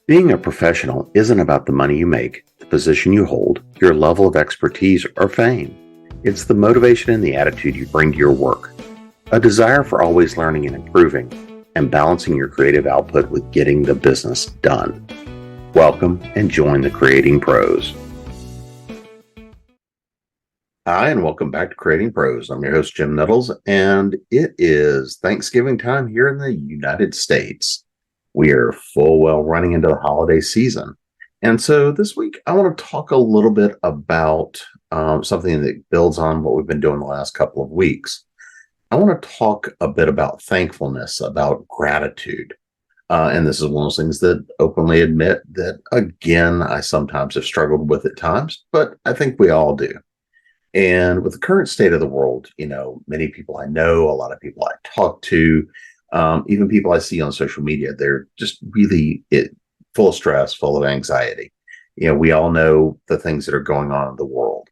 Being a professional isn't about the money you make, the position you hold, your level of expertise, or fame. It's the motivation and the attitude you bring to your work. A desire for always learning and improving, and balancing your creative output with getting the business done. Welcome and join the Creating Pros. Hi, and welcome back to Creating Pros. I'm your host, Jim Nettles, and it is Thanksgiving time here in the United States. We are full well running into the holiday season. And so this week, I want to talk a little bit about something that builds on what we've been doing the last couple of weeks. I want to talk a bit about thankfulness, about gratitude. And this is one of those things that openly admit that, again, I sometimes have struggled with at times, but I think we all do. And with the current state of the world, many people I know, a lot of people I talk to, even people I see on social media, they're just really full of stress, full of anxiety. We all know the things that are going on in the world.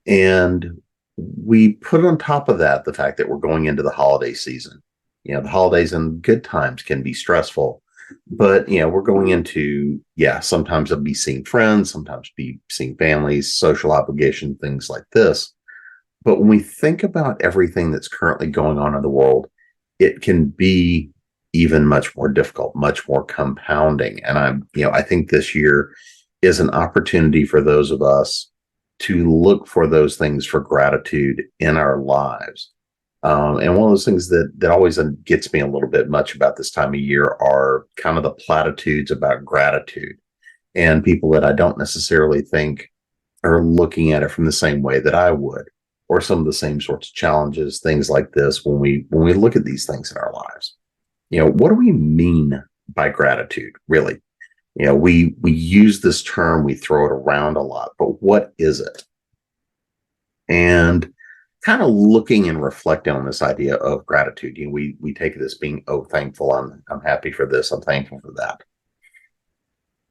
And we put on top of that the fact that we're going into the holiday season. The holidays and good times can be stressful, but we're going into, sometimes it'll be seeing friends, sometimes be seeing families, social obligation, things like this. But when we think about everything that's currently going on in the world, it can be even much more difficult, much more compounding. And I think this year is an opportunity for those of us to look for those things for gratitude in our lives. And one of those things that always gets me a little bit much about this time of year are kind of the platitudes about gratitude, and people that I don't necessarily think are looking at it from the same way that I would, or some of the same sorts of challenges, things like this. When we look at these things in our lives, what do we mean by gratitude, really? We use this term, we throw it around a lot, but what is it? And kind of looking and reflecting on this idea of gratitude, we take it as being, thankful. I'm happy for this. I'm thankful for that.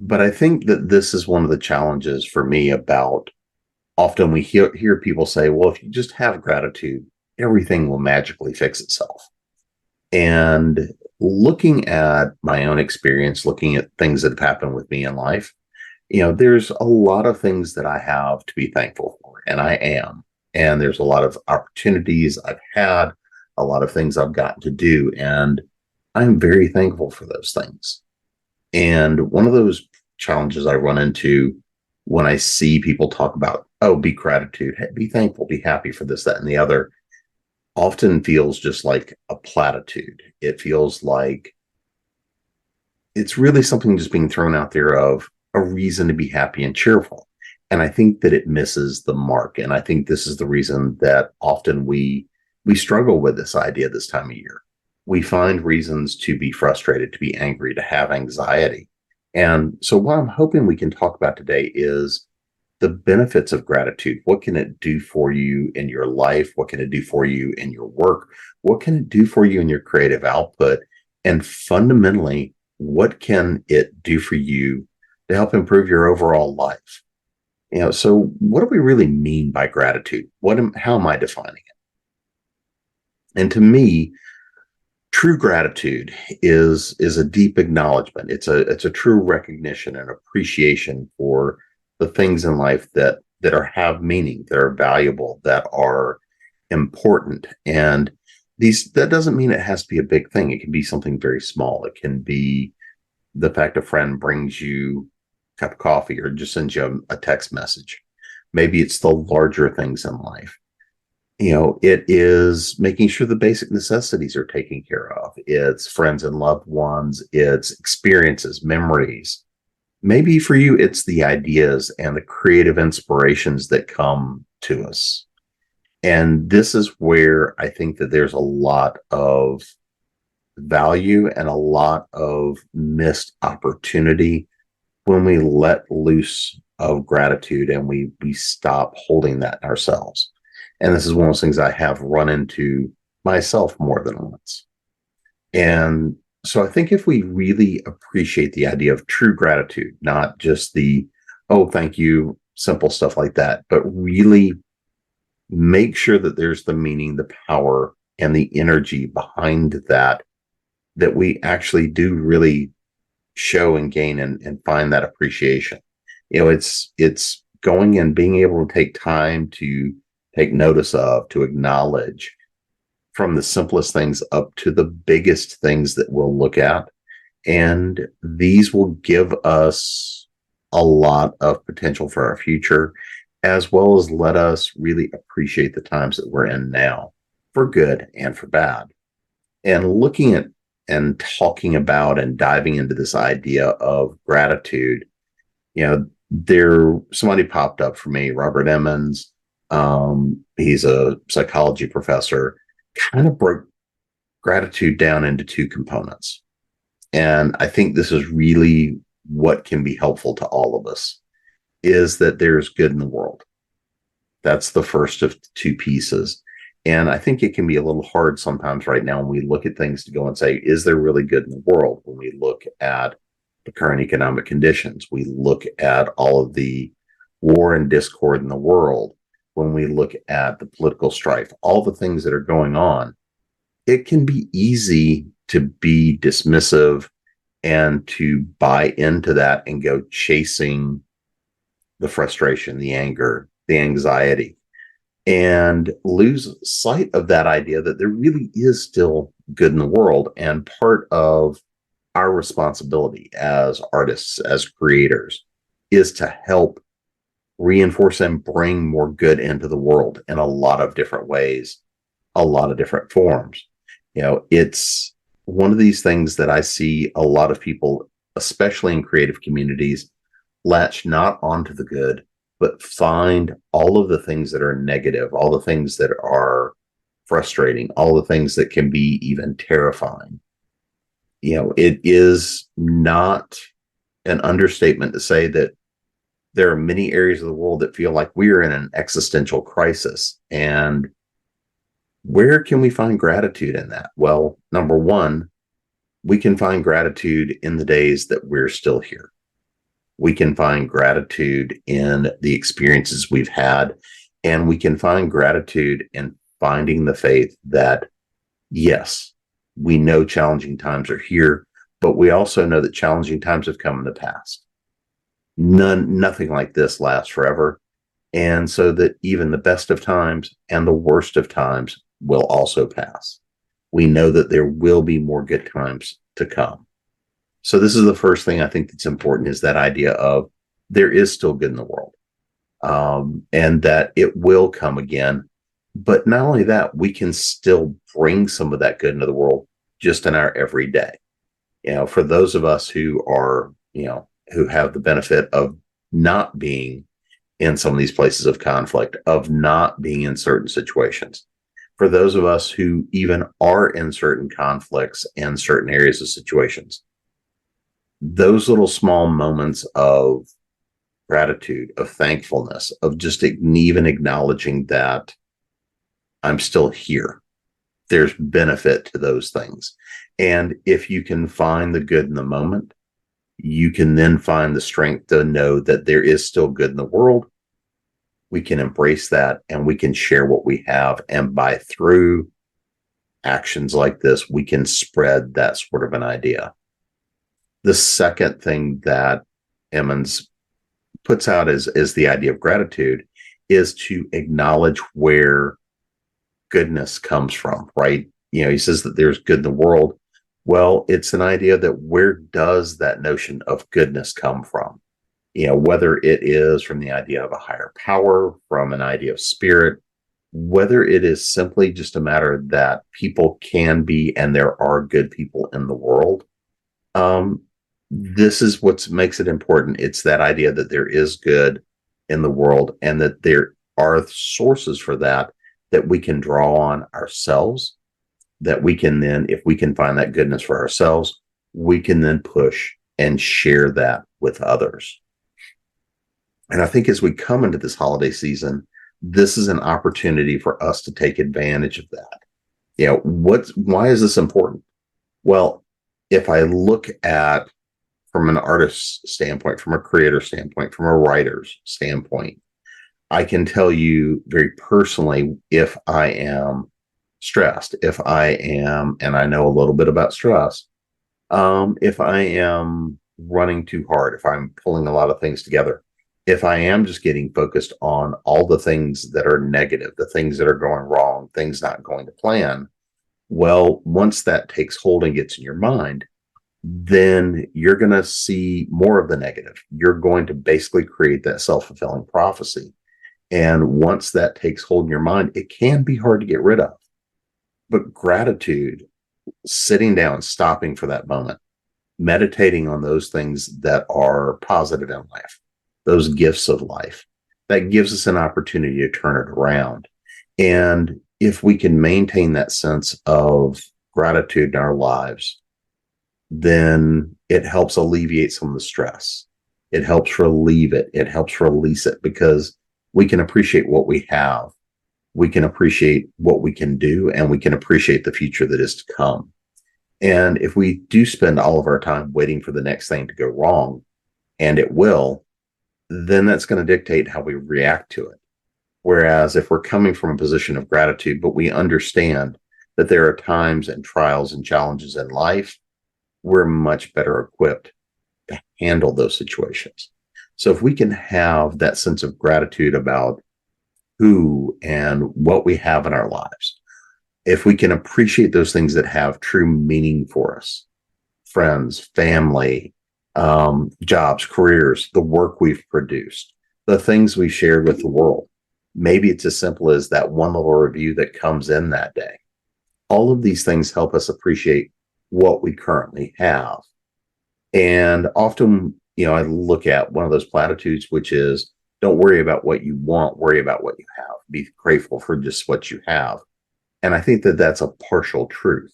But I think that this is one of the challenges for me about often we hear people say, well, if you just have gratitude, everything will magically fix itself. And looking at my own experience, looking at things that have happened with me in life, there's a lot of things that I have to be thankful for, and I am. And there's a lot of opportunities I've had, a lot of things I've gotten to do, and I'm very thankful for those things. And one of those challenges I run into when I see people talk about, be gratitude, be thankful, be happy for this, that, and the other, often feels just like a platitude. It feels like it's really something just being thrown out there of a reason to be happy and cheerful. And I think that it misses the mark. And I think this is the reason that often we struggle with this idea this time of year. We find reasons to be frustrated, to be angry, to have anxiety. And so what I'm hoping we can talk about today is the benefits of gratitude. What can it do for you in your life? What can it do for you in your work? What can it do for you in your creative output? And fundamentally, what can it do for you to help improve your overall life? So what do we really mean by gratitude? How am I defining it? And to me, true gratitude is a deep acknowledgement. It's a true recognition and appreciation for the things in life that have meaning, that are valuable, that are important. And that doesn't mean it has to be a big thing. It can be something very small. It can be the fact a friend brings you a cup of coffee or just sends you a text message. Maybe it's the larger things in life. It is making sure the basic necessities are taken care of. It's friends and loved ones. It's experiences, memories. Maybe for you, it's the ideas and the creative inspirations that come to us. And this is where I think that there's a lot of value and a lot of missed opportunity when we let loose of gratitude and we stop holding that in ourselves. And this is one of those things I have run into myself more than once. And so I think if we really appreciate the idea of true gratitude, not just the, thank you, simple stuff like that, but really make sure that there's the meaning, the power, and the energy behind that we actually do really show and gain and find that appreciation. It's going and being able to take time to take notice of, to acknowledge, from the simplest things up to the biggest things that we'll look at. And these will give us a lot of potential for our future, as well as let us really appreciate the times that we're in now, for good and for bad. And looking at and talking about and diving into this idea of gratitude, there somebody popped up for me, Robert Emmons. He's a psychology professor, kind of broke gratitude down into two components. And I think this is really what can be helpful to all of us, is that there's good in the world. That's the first of two pieces. And I think it can be a little hard sometimes right now when we look at things to go and say, is there really good in the world? When we look at the current economic conditions, we look at all of the war and discord in the world, when we look at the political strife, all the things that are going on, it can be easy to be dismissive and to buy into that and go chasing the frustration, the anger, the anxiety, and lose sight of that idea that there really is still good in the world. And part of our responsibility as artists, as creators, is to help reinforce and bring more good into the world in a lot of different ways, a lot of different forms. It's one of these things that I see a lot of people, especially in creative communities, latch not onto the good, but find all of the things that are negative, all the things that are frustrating, all the things that can be even terrifying. It is not an understatement to say that there are many areas of the world that feel like we are in an existential crisis. And where can we find gratitude in that? Well, number one, we can find gratitude in the days that we're still here. We can find gratitude in the experiences we've had, and we can find gratitude in finding the faith that, yes, we know challenging times are here, but we also know that challenging times have come in the past. Nothing like this lasts forever. And so that even the best of times and the worst of times will also pass. We know that there will be more good times to come. So this is the first thing I think that's important, is that idea of there is still good in the world, and that it will come again. But not only that, we can still bring some of that good into the world just in our everyday. For those of us who are, who have the benefit of not being in some of these places of conflict, of not being in certain situations, for those of us who even are in certain conflicts and certain areas of situations, those little small moments of gratitude, of thankfulness, of just even acknowledging that I'm still here, there's benefit to those things. And if you can find the good in the moment, you can then find the strength to know that there is still good in the world. We can embrace that, and we can share what we have. And through actions like this, we can spread that sort of an idea. The second thing that Emmons puts out is the idea of gratitude, is to acknowledge where goodness comes from, right? He says that there's good in the world. Well, it's an idea that where does that notion of goodness come from? Whether it is from the idea of a higher power, from an idea of spirit, whether it is simply just a matter that people can be, and there are good people in the world. This is what makes it important. It's that idea that there is good in the world, and that there are sources for that we can draw on ourselves, that we can then, if we can find that goodness for ourselves, we can then push and share that with others. And I think as we come into this holiday season, this is an opportunity for us to take advantage of that. Why is this important? Well, if I look at from an artist's standpoint, from a creator standpoint, from a writer's standpoint, I can tell you very personally, if I am stressed, if I am, and I know a little bit about stress, if I am running too hard, if I'm pulling a lot of things together, if I am just getting focused on all the things that are negative, the things that are going wrong, things not going to plan, well, once that takes hold and gets in your mind, then you're going to see more of the negative. You're going to basically create that self-fulfilling prophecy. And once that takes hold in your mind, it can be hard to get rid of. But gratitude, sitting down, stopping for that moment, meditating on those things that are positive in life, those gifts of life, that gives us an opportunity to turn it around. And if we can maintain that sense of gratitude in our lives, then it helps alleviate some of the stress. It helps relieve it. It helps release it because we can appreciate what we have. We can appreciate what we can do, and we can appreciate the future that is to come. And if we do spend all of our time waiting for the next thing to go wrong, and it will, then that's going to dictate how we react to it. Whereas if we're coming from a position of gratitude, but we understand that there are times and trials and challenges in life, we're much better equipped to handle those situations. So if we can have that sense of gratitude about who and what we have in our lives, if we can appreciate those things that have true meaning for us, friends, family, jobs, careers, the work we've produced, the things we shared with the world. Maybe it's as simple as that one little review that comes in that day. All of these things help us appreciate what we currently have. And often, I look at one of those platitudes, which is don't worry about what you want, worry about what you have. Be grateful for just what you have. And I think that that's a partial truth.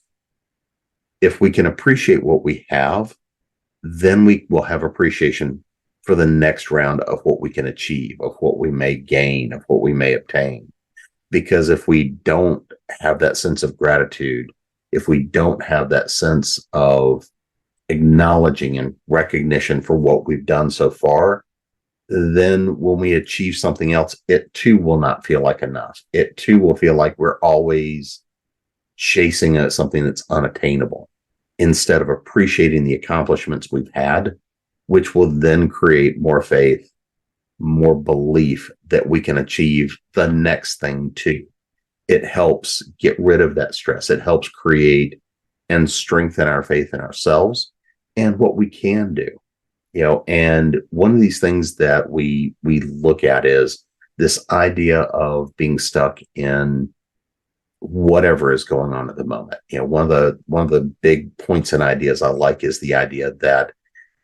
If we can appreciate what we have, then we will have appreciation for the next round of what we can achieve, of what we may gain, of what we may obtain. Because if we don't have that sense of gratitude, if we don't have that sense of acknowledging and recognition for what we've done so far, then when we achieve something else, it too will not feel like enough. It too will feel like we're always chasing at something that's unattainable instead of appreciating the accomplishments we've had, which will then create more faith, more belief that we can achieve the next thing too. It helps get rid of that stress. It helps create and strengthen our faith in ourselves and what we can do. And one of these things that we look at is this idea of being stuck in whatever is going on at the moment. One of the big points and ideas I like is the idea that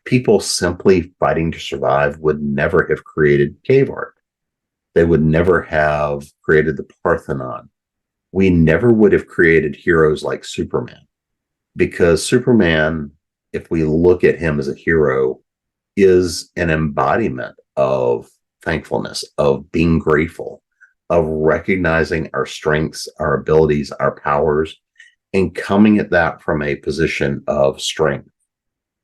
people simply fighting to survive would never have created cave art. They would never have created the Parthenon. We never would have created heroes like Superman, because Superman, if we look at him as a hero, is an embodiment of thankfulness, of being grateful, of recognizing our strengths, our abilities, our powers, and coming at that from a position of strength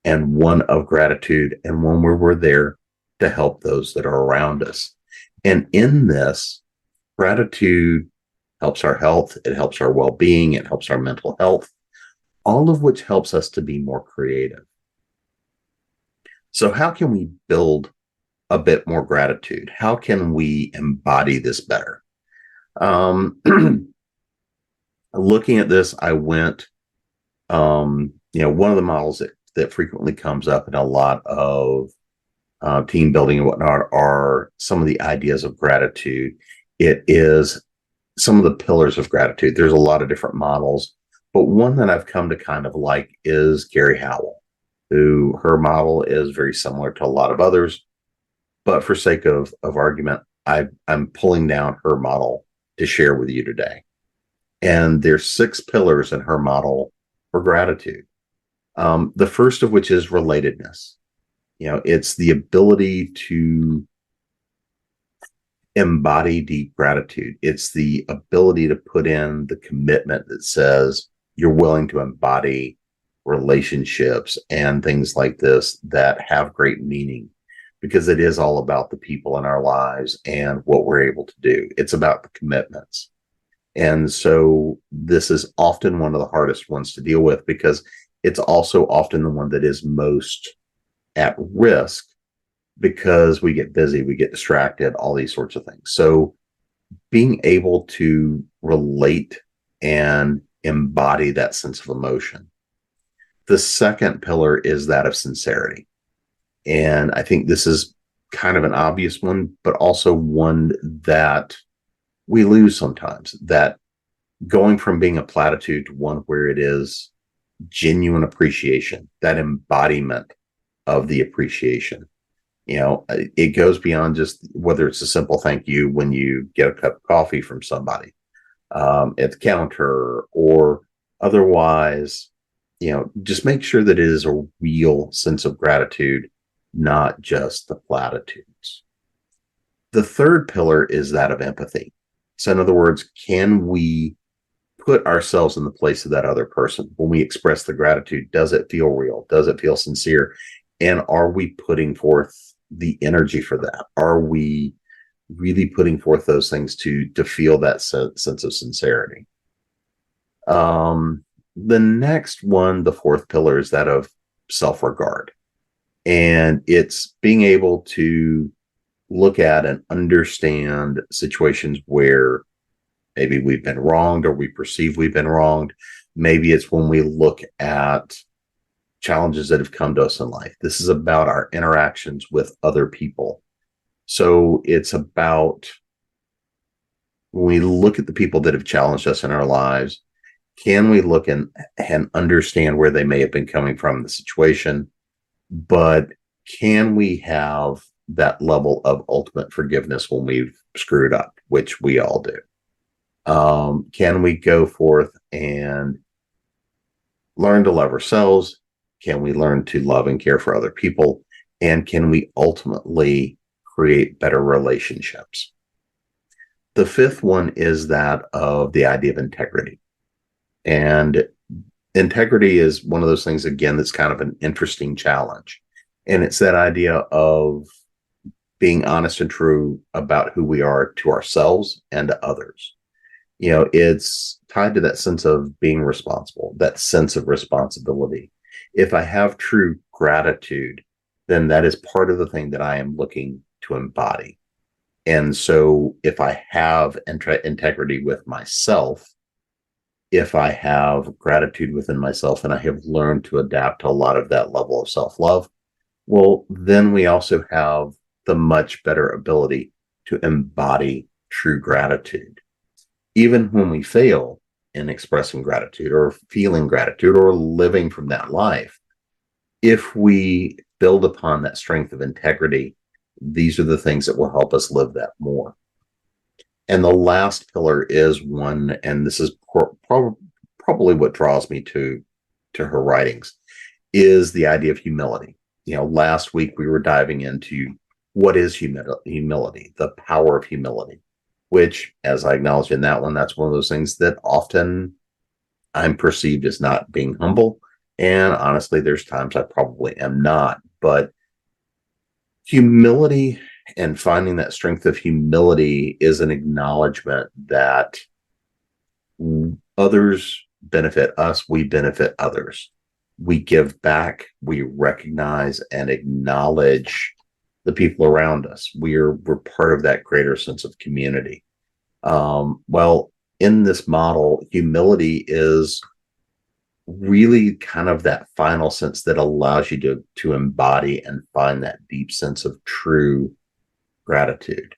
and one of gratitude, and one where we're there to help those that are around us. And in this, gratitude helps our health, it helps our well-being, it helps our mental health, all of which helps us to be more creative. So how can we build a bit more gratitude? How can we embody this better? Looking at this, I went, one of the models that frequently comes up in a lot of team building and whatnot are some of the ideas of gratitude. It is some of the pillars of gratitude. There's a lot of different models, but one that I've come to kind of like is Gary Howell, who her model is very similar to a lot of others. But for sake of argument, I'm pulling down her model to share with you today. And there's 6 pillars in her model for gratitude. The first of which is relatedness. It's the ability to embody deep gratitude. It's the ability to put in the commitment that says you're willing to embody relationships and things like this that have great meaning, because it is all about the people in our lives and what we're able to do. It's about the commitments. And so this is often one of the hardest ones to deal with, because it's also often the one that is most at risk because we get busy, we get distracted, all these sorts of things. So being able to relate and embody that sense of emotion. The second pillar is that of sincerity. And I think this is kind of an obvious one, but also one that we lose sometimes. That going from being a platitude to one where it is genuine appreciation, that embodiment of the appreciation. It goes beyond just whether it's a simple thank you when you get a cup of coffee from somebody at the counter or otherwise. Just make sure that it is a real sense of gratitude, not just the platitudes. The third pillar is that of empathy. So in other words, can we put ourselves in the place of that other person? When we express the gratitude, does it feel real? Does it feel sincere? And are we putting forth the energy for that? Are we really putting forth those things to feel that sense of sincerity? The next one, the fourth pillar, is that of self-regard. And it's being able to look at and understand situations where maybe we've been wronged or we perceive we've been wronged. Maybe it's when we look at challenges that have come to us in life. This is about our interactions with other people. So it's about when we look at the people that have challenged us in our lives, can we look and understand where they may have been coming from in the situation, but can we have that level of ultimate forgiveness when we've screwed up, which we all do? Can we go forth and learn to love ourselves? Can we learn to love and care for other people? And can we ultimately create better relationships? The fifth one is that of the idea of integrity. And integrity is one of those things, again, that's kind of an interesting challenge. And it's that idea of being honest and true about who we are to ourselves and to others. It's tied to that sense of being responsible, that sense of responsibility. If I have true gratitude, then that is part of the thing that I am looking to embody. And so if I have integrity with myself, if I have gratitude within myself, and I have learned to adapt to a lot of that level of self-love, well, then we also have the much better ability to embody true gratitude. Even when we fail in expressing gratitude or feeling gratitude or living from that life, if we build upon that strength of integrity, these are the things that will help us live that more. And the last pillar is one, and this is probably what draws me to her writings, is the idea of humility. Last week we were diving into what is humility, the power of humility, which, as I acknowledged in that one, that's one of those things that often I'm perceived as not being humble. And honestly, there's times I probably am not. But humility and finding that strength of humility is an acknowledgement that others benefit us, we benefit others. We give back, we recognize and acknowledge the people around us. We're part of that greater sense of community. Well, in this model, humility is really kind of that final sense that allows you to embody and find that deep sense of true gratitude,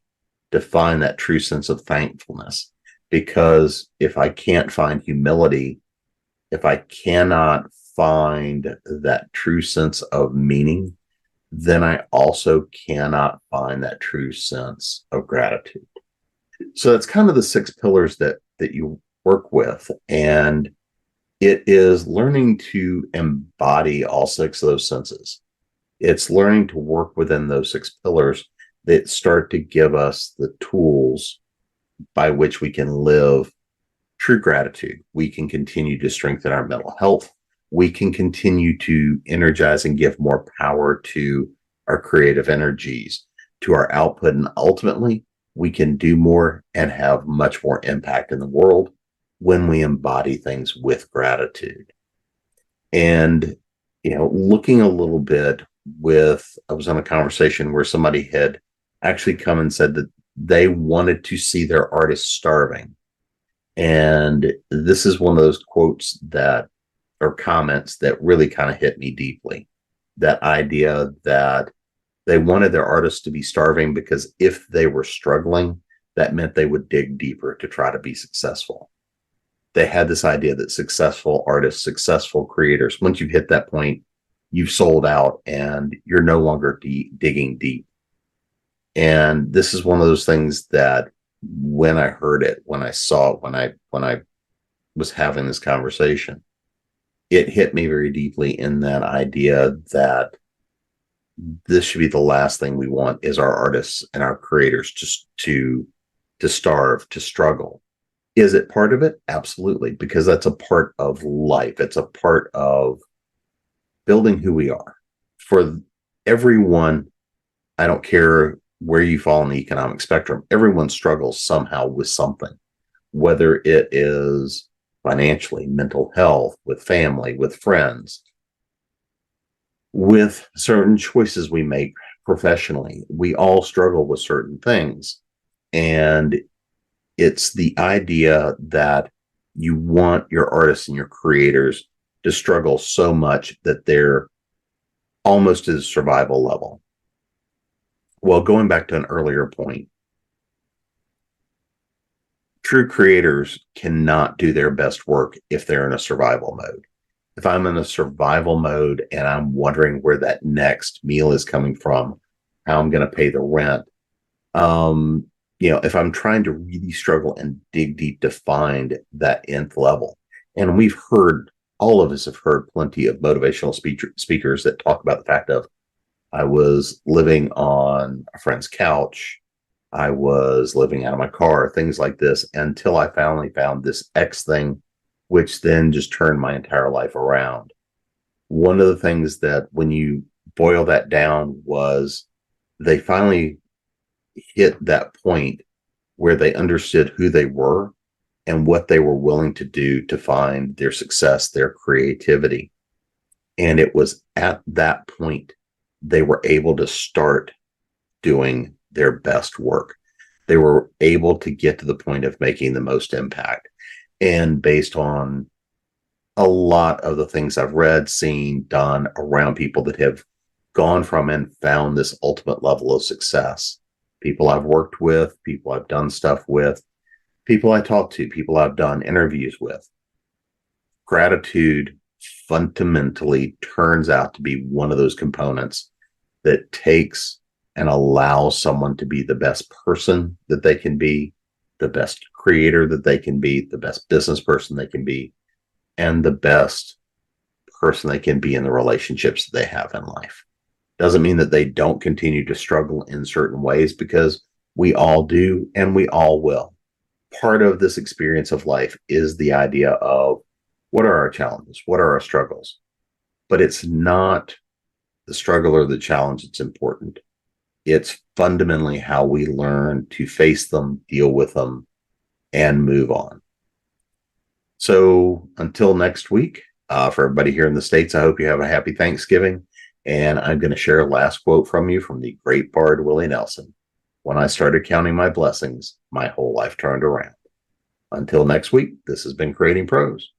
to find that true sense of thankfulness. Because if I can't find humility, if I cannot find that true sense of meaning, then I also cannot find that true sense of gratitude. So that's kind of the 6 pillars that you work with. And it is learning to embody all 6 of those senses. It's learning to work within those 6 pillars that start to give us the tools by which we can live true gratitude. We can continue to strengthen our mental health. We can continue to energize and give more power to our creative energies, to our output. And ultimately, we can do more and have much more impact in the world when we embody things with gratitude. And, looking a little bit I was on a conversation where somebody had actually come and said that they wanted to see their artist starving. And this is one of those quotes that, or comments that really kind of hit me deeply. That idea that they wanted their artists to be starving because if they were struggling, that meant they would dig deeper to try to be successful. They had this idea that successful artists, successful creators, once you've hit that point, you've sold out and you're no longer digging deep. And this is one of those things that when I heard it, when I saw it, when I was having this conversation, it hit me very deeply in that idea that this should be the last thing we want is our artists and our creators just to starve, to struggle. Is it part of it? Absolutely, because that's a part of life. It's a part of building who we are. For everyone, I don't care where you fall on the economic spectrum, everyone struggles somehow with something, whether it is financially, mental health, with family, with friends, with certain choices we make professionally. We all struggle with certain things. And it's the idea that you want your artists and your creators to struggle so much that they're almost at a survival level. Well, going back to an earlier point, true creators cannot do their best work if they're in a survival mode. If I'm in a survival mode and I'm wondering where that next meal is coming from, how I'm going to pay the rent, if I'm trying to really struggle and dig deep to find that nth level, and all of us have heard plenty of motivational speakers that talk about the fact of, I was living on a friend's couch, I was living out of my car, things like this, until I finally found this X thing, which then just turned my entire life around. One of the things that when you boil that down was they finally hit that point where they understood who they were and what they were willing to do to find their success, their creativity. And it was at that point they were able to start doing their best work. They were able to get to the point of making the most impact. And based on a lot of the things I've read, seen, done around people that have gone from and found this ultimate level of success, people I've worked with, people I've done stuff with, people I talk to, people I've done interviews with, gratitude fundamentally turns out to be one of those components that takes and allows someone to be the best person that they can be, the best creator that they can be, the best business person they can be, and the best person they can be in the relationships that they have in life. Doesn't mean that they don't continue to struggle in certain ways, because we all do and we all will. Part of this experience of life is the idea of what are our challenges? What are our struggles? But it's not the struggle or the challenge that's important. It's fundamentally how we learn to face them, deal with them, and move on. So until next week, for everybody here in the States, I hope you have a happy Thanksgiving. And I'm going to share a last quote from you from the great bard Willie Nelson. When I started counting my blessings, my whole life turned around. Until next week, this has been Creating Pros.